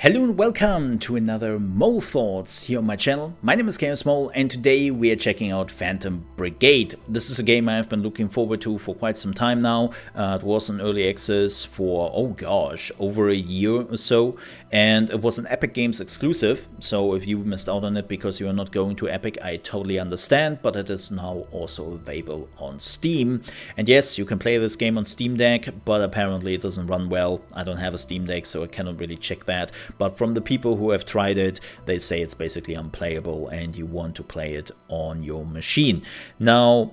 Hello and welcome to another Mole Thoughts here on my channel. My name is ChaosMole and today we are checking out Phantom Brigade. This is a game I've been looking forward to for quite some time now. It was in early access for, oh gosh, over a year or so, and it was an Epic Games exclusive, so if you missed out on it because you are not going to Epic, I totally understand, but it is now also available on Steam. And yes, you can play this game on Steam Deck, but apparently it doesn't run well. I don't have a Steam Deck, so I cannot really check that. But from the people who have tried it, they say it's basically unplayable and you want to play it on your machine. Now,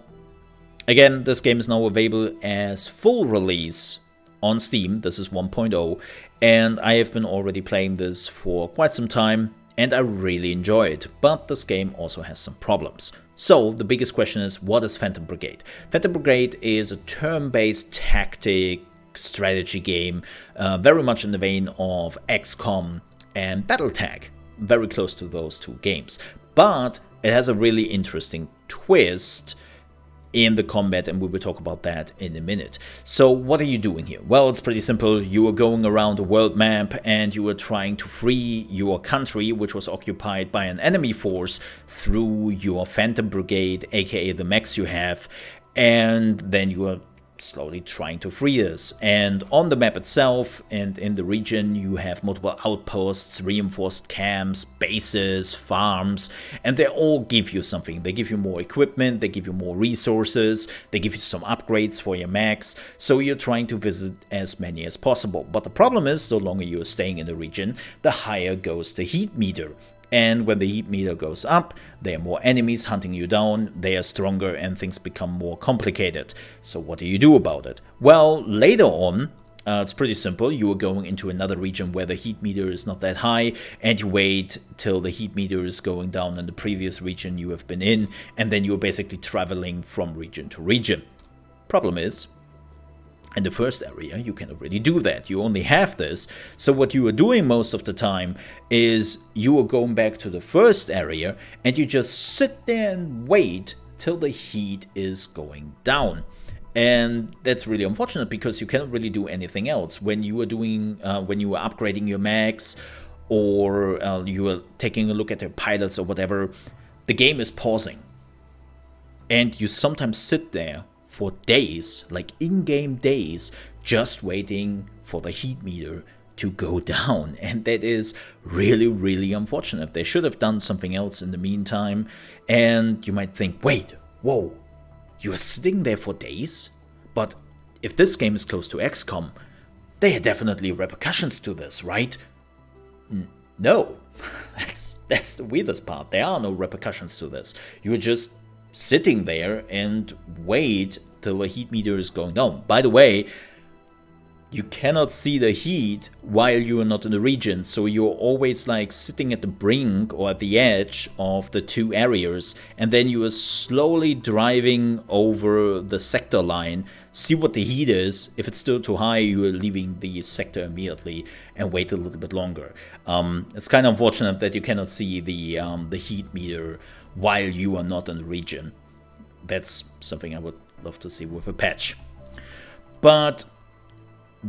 again, this game is now available as full release on Steam. This is 1.0, and I have been already playing this for quite some time and I really enjoy it. But this game also has some problems. So the biggest question is, what is Phantom Brigade? Phantom Brigade is a turn-based tactic strategy game, very much in the vein of Xcom and Battletech, very close to those two games. But it has a really interesting twist in the combat, and we will talk about that in a minute. So what are you doing here? Well, it's pretty simple. You are going around the world map and you are trying to free your country, which was occupied by an enemy force, through your Phantom Brigade, aka the mechs you have, and then you are slowly trying to free this. And on the map itself and in the region, you have multiple outposts, reinforced camps, bases, farms, and they all give you something. They give you more equipment, they give you more resources, they give you some upgrades for your mechs, so you're trying to visit as many as possible. But the problem is, the longer you're staying in the region, the higher goes the heat meter. And when the heat meter goes up, there are more enemies hunting you down, they are stronger, and things become more complicated. So what do you do about it? Well, later on, it's pretty simple. You are going into another region where the heat meter is not that high, and you wait till the heat meter is going down in the previous region you have been in, and then you're basically traveling from region to region. Problem is, in the first area, you cannot really do that. You only have this. So what you are doing most of the time is you are going back to the first area and you just sit there and wait till the heat is going down. And that's really unfortunate because you cannot really do anything else. When you are doing, when you are upgrading your mechs, or you are taking a look at your pilots or whatever, the game is pausing. And you sometimes sit there for days, like in-game days, just waiting for the heat meter to go down. And that is really, really unfortunate. They should have done something else in the meantime. And you might think, wait, whoa, you're sitting there for days? But if this game is close to Xcom, there are definitely repercussions to this, right? No, that's the weirdest part. There are no repercussions to this. You're just sitting there and wait till the heat meter is going down. By the way, you cannot see the heat while you are not in the region, so you're always like sitting at the brink or at the edge of the two areas, and then you are slowly driving over the sector line, see what the heat is. If it's still too high, you are leaving the sector immediately and wait a little bit longer. It's kind of unfortunate that you cannot see the heat meter while you are not in the region. That's something I would love to see with a patch. But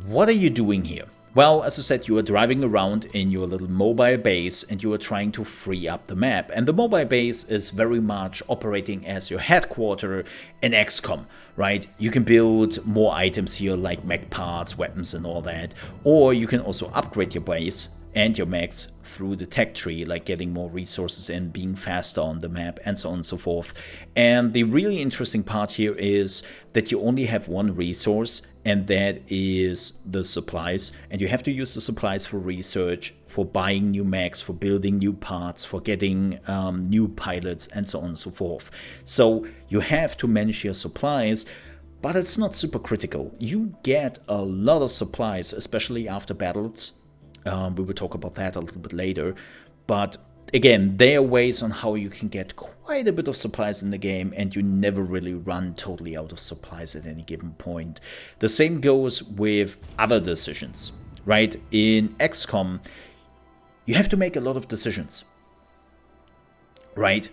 what are you doing here? Well, as I said, you are driving around in your little mobile base and you are trying to free up the map. And the mobile base is very much operating as your headquarters in Xcom, right? You can build more items here like mech parts, weapons and all that. Or you can also upgrade your base and your mechs through the tech tree, like getting more resources in, being faster on the map, and so on and so forth. And the really interesting part here is that you only have one resource, and that is the supplies. And you have to use the supplies for research, for buying new mechs, for building new parts, for getting new pilots, and so on and so forth. So you have to manage your supplies, but it's not super critical. You get a lot of supplies, especially after battles. We will talk about that a little bit later, but again, there are ways on how you can get quite a bit of supplies in the game, and you never really run totally out of supplies at any given point. The same goes with other decisions, right? In Xcom, you have to make a lot of decisions, right?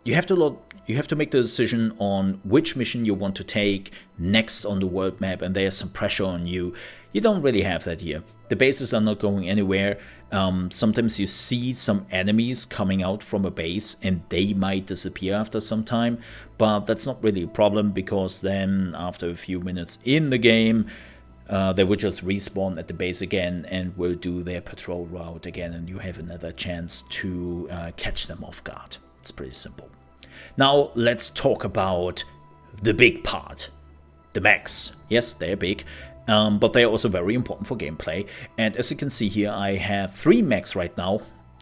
You have to make the decision on which mission you want to take next on the world map, and there's some pressure on you. You don't really have that here. The bases are not going anywhere. Sometimes you see some enemies coming out from a base and they might disappear after some time, but that's not really a problem, because then after a few minutes in the game, they will just respawn at the base again and will do their patrol route again, and you have another chance to catch them off guard. It's pretty simple. Now let's talk about the big part, the mechs. Yes, they're big, but they're also very important for gameplay. And as you can see here, I have 3 mechs right now,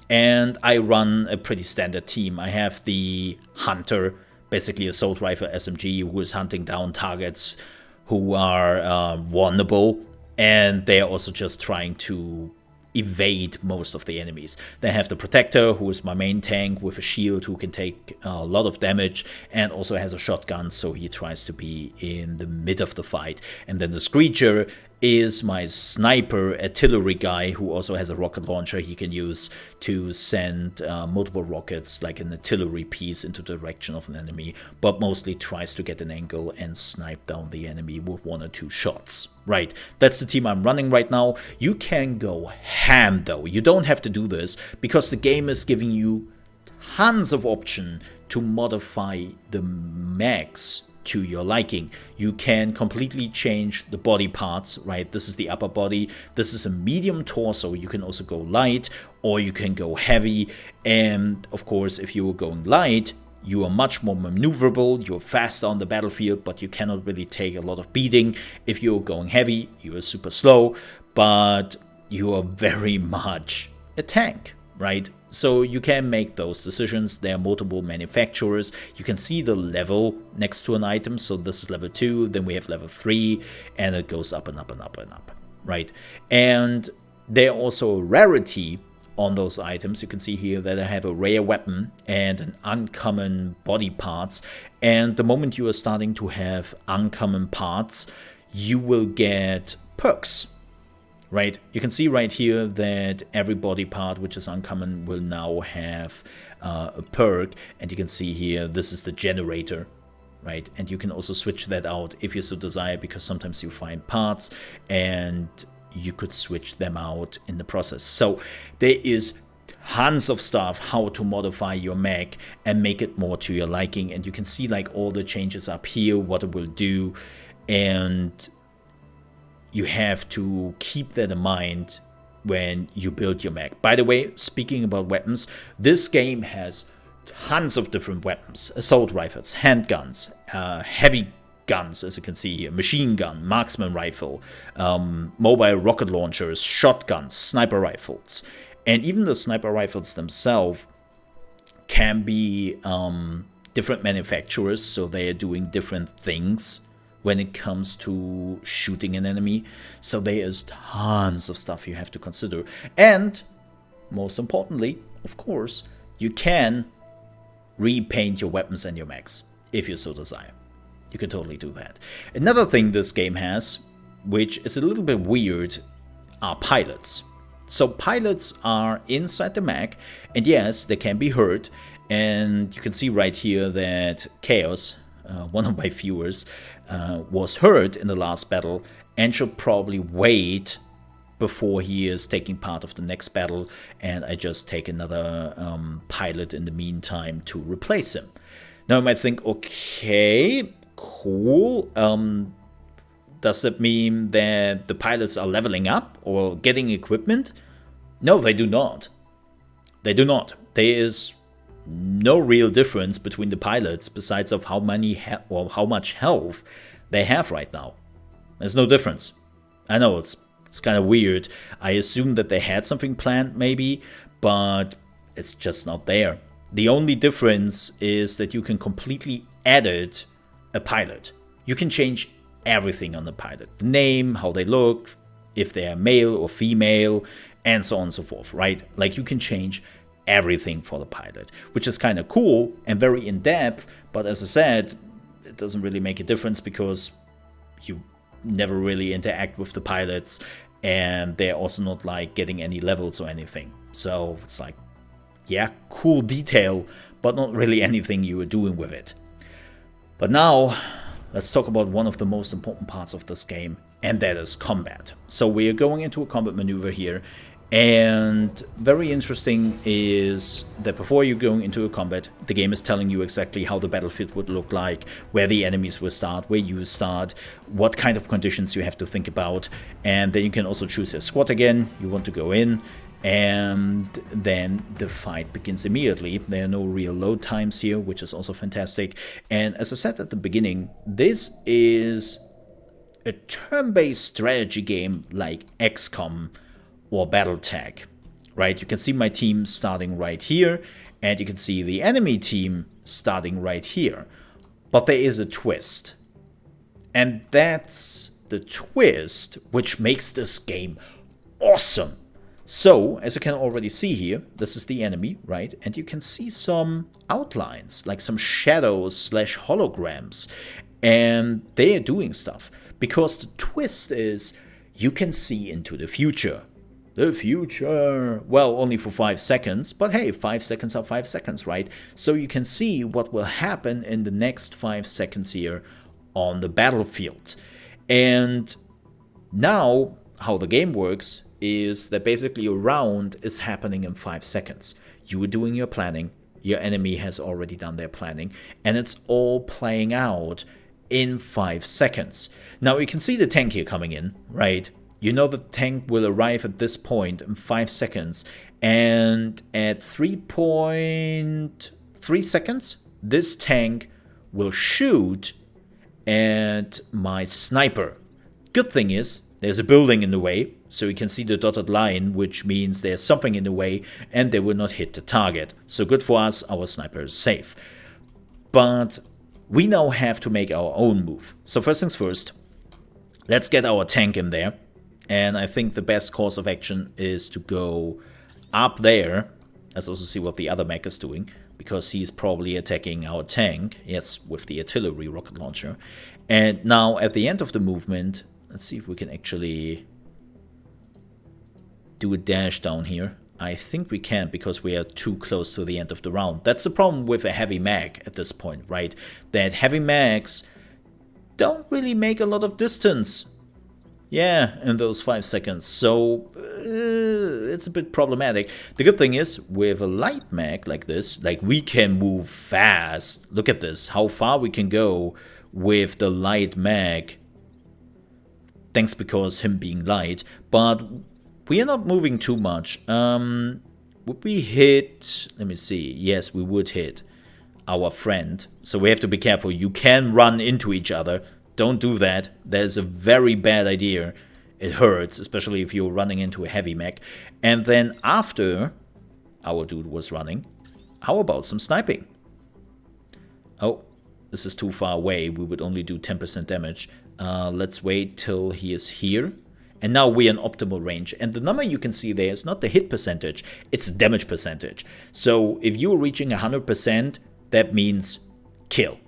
and I run a pretty standard team. I have the Hunter, basically assault rifle SMG, who is hunting down targets who are vulnerable, and they are also just trying to evade most of the enemies. They have the Protector, who is my main tank with a shield who can take a lot of damage and also has a shotgun, so he tries to be in the mid of the fight. And then the Screecher is my sniper artillery guy, who also has a rocket launcher he can use to send multiple rockets like an artillery piece into the direction of an enemy, but mostly tries to get an angle and snipe down the enemy with 1 or 2 shots. Right, that's the team I'm running right now. You can go ham though. You don't have to do this, because the game is giving you tons of option to modify the mechs to your liking. You can completely change the body parts, right? This is the upper body. This is a medium torso. You can also go light, or you can go heavy. And of course, if you are going light, you are much more maneuverable, you're faster on the battlefield, but you cannot really take a lot of beating. If you're going heavy, you are super slow, but you are very much a tank, right? So you can make those decisions. There are multiple manufacturers. You can see the level next to an item. So this is level 2, then we have level 3, and it goes up and up and up and up, right? And there are also a rarity on those items. You can see here that I have a rare weapon and an uncommon body parts. And the moment you are starting to have uncommon parts, you will get perks. Right, you can see right here that every body part which is uncommon will now have a perk, and you can see here this is the generator, right? And you can also switch that out if you so desire, because sometimes you find parts and you could switch them out in the process. So there is tons of stuff how to modify your mech and make it more to your liking, and you can see like all the changes up here, what it will do, and you have to keep that in mind when you build your mech. By the way, speaking about weapons, this game has tons of different weapons. Assault rifles, handguns, heavy guns, as you can see here, machine gun, marksman rifle, mobile rocket launchers, shotguns, sniper rifles. And even the sniper rifles themselves can be different manufacturers, so they are doing different things when it comes to shooting an enemy. So there is tons of stuff you have to consider. And most importantly, of course, you can repaint your weapons and your mechs if you so desire. You can totally do that. Another thing this game has, which is a little bit weird, are pilots. So pilots are inside the mech, and yes, they can be hurt. And you can see right here that Chaos, one of my viewers, was hurt in the last battle and should probably wait before he is taking part of the next battle, and I just take another pilot in the meantime to replace him. Now you might think, okay, cool, does that mean that the pilots are leveling up or getting equipment? No, they do not. They do not. There is no real difference between the pilots besides of how many or how much health they have right now. There's no difference. I know it's kind of weird. I assume that they had something planned maybe, but it's just not there. The only difference is that you can completely edit a pilot. You can change everything on the pilot. The name, how they look, if they are male or female, and so on and so forth, right? Like you can change everything for the pilot, which is kind of cool and very in-depth, but as I said, it doesn't really make a difference because you never really interact with the pilots, and they're also not like getting any levels or anything. So it's like, yeah, cool detail, but not really anything you are doing with it. But now let's talk about one of the most important parts of this game, and that is combat. So we are going into a combat maneuver here, And very interesting is that before you're going into a combat, the game is telling you exactly how the battlefield would look like, where the enemies will start, where you start, what kind of conditions you have to think about. And then you can also choose your squad again. You want to go in, and then the fight begins immediately. There are no real load times here, which is also fantastic. And as I said at the beginning, this is a turn-based strategy game like Xcom or Battletech, right? You can see my team starting right here, and you can see the enemy team starting right here. But there is a twist. And that's the twist which makes this game awesome. So, as you can already see here, this is the enemy, right? And you can see some outlines, like some shadows slash holograms. And they are doing stuff. Because the twist is, you can see into the future. The future. Well, only for 5 seconds, but hey, 5 seconds are 5 seconds, right? So you can see what will happen in the next 5 seconds here on the battlefield. And now, how the game works is that basically a round is happening in 5 seconds. You are doing your planning, your enemy has already done their planning, and it's all playing out in 5 seconds. Now you can see the tank here coming in, right? You know the tank will arrive at this point in 5 seconds, and at 3.3 seconds, this tank will shoot at my sniper. Good thing is, there's a building in the way, so you can see the dotted line, which means there's something in the way, and they will not hit the target. So good for us, our sniper is safe. But we now have to make our own move. So first things first, let's get our tank in there. And I think the best course of action is to go up there. Let's also see what the other mech is doing, because he's probably attacking our tank. Yes, with the artillery rocket launcher. And now at the end of the movement, let's see if we can actually do a dash down here. I think we can't because we are too close to the end of the round. That's the problem with a heavy mech at this point, right? That heavy mechs don't really make a lot of distance. Yeah, in those 5 seconds, so it's a bit problematic. The good thing is, with a light mech like this, like we can move fast. Look at this, how far we can go with the light mech. Thanks because him being light, but we are not moving too much. Would we hit, let me see, yes we would hit our friend. So we have to be careful, you can run into each other. Don't do that. That is a very bad idea. It hurts, especially if you're running into a heavy mech. And then after our dude was running, how about some sniping? Oh, this is too far away. We would only do 10% damage. Let's wait till he is here. And now we're in optimal range. And the number you can see there is not the hit percentage, it's the damage percentage. So if you're reaching 100%, that means kill.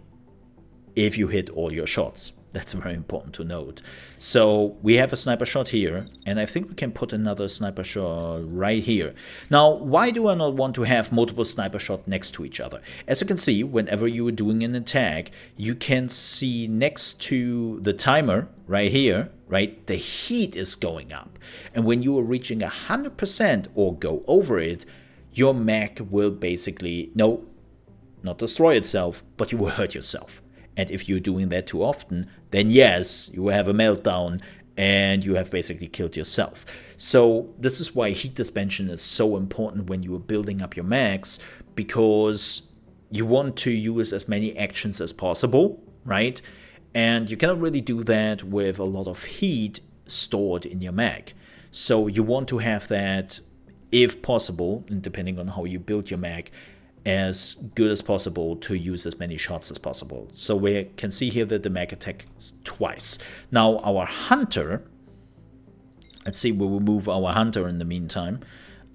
If you hit all your shots. That's very important to note. So we have a sniper shot here, and I think we can put another sniper shot right here. Now, why do I not want to have multiple sniper shots next to each other? As you can see, whenever you are doing an attack, you can see next to the timer right here, right, the heat is going up. And when you are reaching 100% or go over it, your mech will basically, no, not destroy itself, but you will hurt yourself. And if you're doing that too often, then yes, you will have a meltdown and you have basically killed yourself. So this is why heat dispension is so important when you are building up your mechs, because you want to use as many actions as possible, right? And you cannot really do that with a lot of heat stored in your mech. So you want to have that, if possible, and depending on how you build your mech, as good as possible to use as many shots as possible. So we can see here that the mech attacks twice. Now our hunter, let's see, we will move our hunter in the meantime.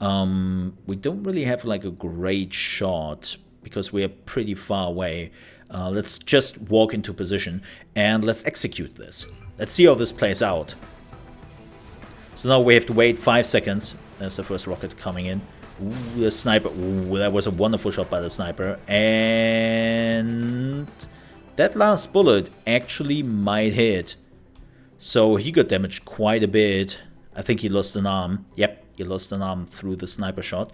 We don't really have like a great shot because we are pretty far away. Let's just walk into position and let's execute this. Let's see how this plays out. So now we have to wait 5 seconds. There's the first rocket coming in. Ooh, the sniper. Ooh, that was a wonderful shot by the sniper. And that last bullet actually might hit. So he got damaged quite a bit. I think he lost an arm. Yep, he lost an arm through the sniper shot.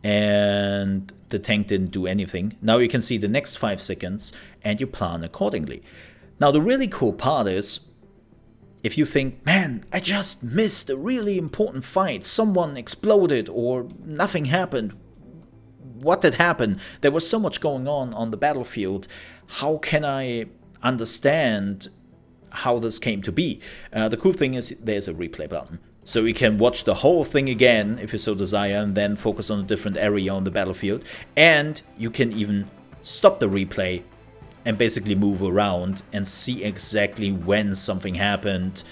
And the tank didn't do anything. Now you can see the next 5 seconds and you plan accordingly. Now the really cool part is, if you think, man, I just missed a really important fight, someone exploded or nothing happened, what did happen? There was so much going on the battlefield. How can I understand how this came to be? The cool thing is there's a replay button. So you can watch the whole thing again if you so desire and then focus on a different area on the battlefield. And you can even stop the replay and basically move around and see exactly when something happened.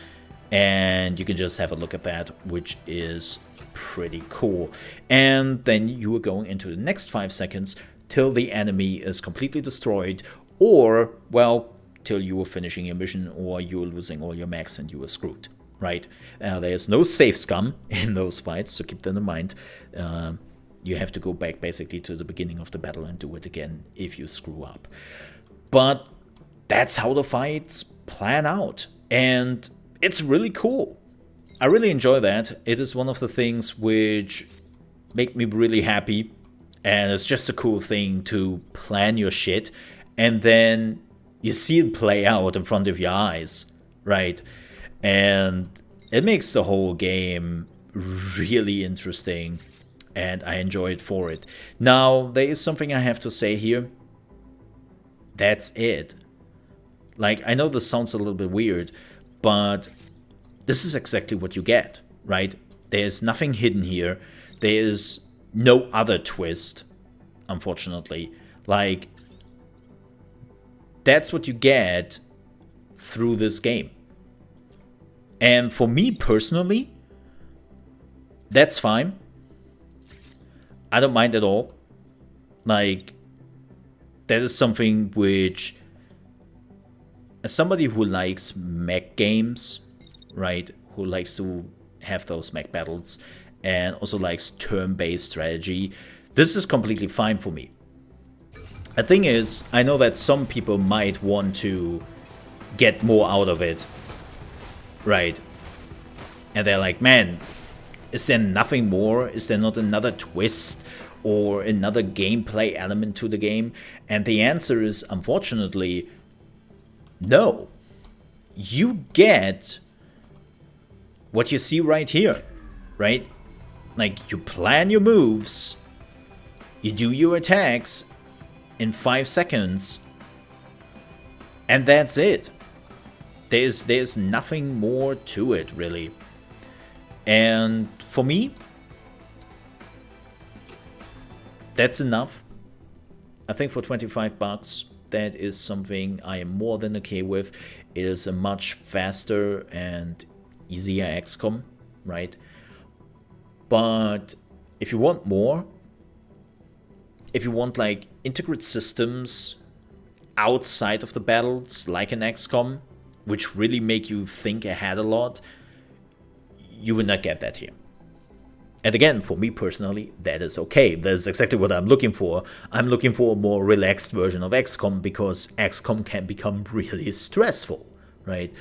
And you can just have a look at that, which is pretty cool. And then you are going into the next 5 seconds till the enemy is completely destroyed, or, well, till you are finishing your mission, or you're losing all your mechs and you are screwed, right? There's no save scum in those fights, so keep that in mind. You have to go back basically to the beginning of the battle and do it again if you screw up. But that's how the fights plan out, and it's really cool. I really enjoy that. It is one of the things which make me really happy, and it's just a cool thing to plan your shit and then you see it play out in front of your eyes, right? And it makes the whole game really interesting, and I enjoy it for it. Now, there is something I have to say here. That's it. Like, I know this sounds a little bit weird, but this is exactly what you get, right? There's nothing hidden here. There's no other twist, unfortunately. Like, that's what you get through this game. And for me personally, that's fine. I don't mind at all. Like, that is something which, as somebody who likes mech games, right, who likes to have those mech battles and also likes turn-based strategy, this is completely fine for me. The thing is, I know that some people might want to get more out of it, right? And they're like, man, is there nothing more? Is there not another twist or another gameplay element to the game? And the answer is, unfortunately, no. You get what you see right here, right? Like, you plan your moves, you do your attacks in 5 seconds, and that's it. There's nothing more to it, really. And for me, that's enough. I think for 25 bucks, that is something I am more than okay with. It is a much faster and easier XCOM, right? But if you want more, if you want like integrated systems outside of the battles, like an XCOM, which really make you think ahead a lot, you will not get that here. And again, for me personally, that is okay. That is exactly what I'm looking for. I'm looking for a more relaxed version of XCOM, because XCOM can become really stressful, right?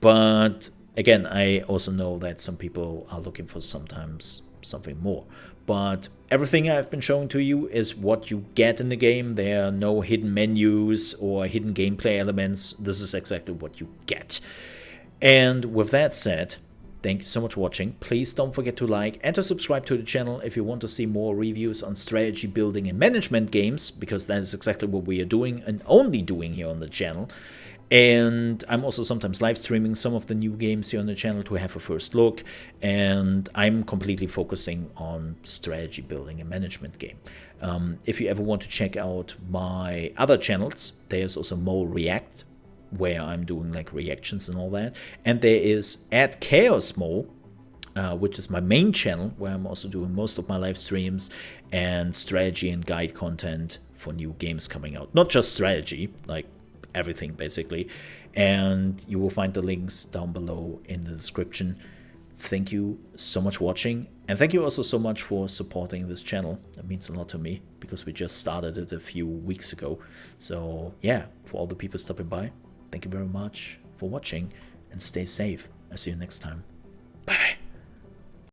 But again, I also know that some people are looking for sometimes something more. But everything I've been showing to you is what you get in the game. There are no hidden menus or hidden gameplay elements. This is exactly what you get. And with that said, thank you so much for watching. Please don't forget to like and to subscribe to the channel if you want to see more reviews on strategy building and management games, because that is exactly what we are doing and only doing here on the channel. And I'm also sometimes live streaming some of the new games here on the channel to have a first look, and I'm completely focusing on strategy building and management game. If you ever want to check out my other channels, there's also Mole React, where I'm doing like reactions and all that, and there is at ChaosMole, which is my main channel, where I'm also doing most of my live streams and strategy and guide content for new games coming out. Not just strategy, like everything basically. And you will find the links down below in the description. Thank you so much for watching, and thank you also so much for supporting this channel. That means a lot to me, because we just started it a few weeks ago. So yeah, for all the people stopping by, thank you very much for watching, and stay safe. I'll see you next time.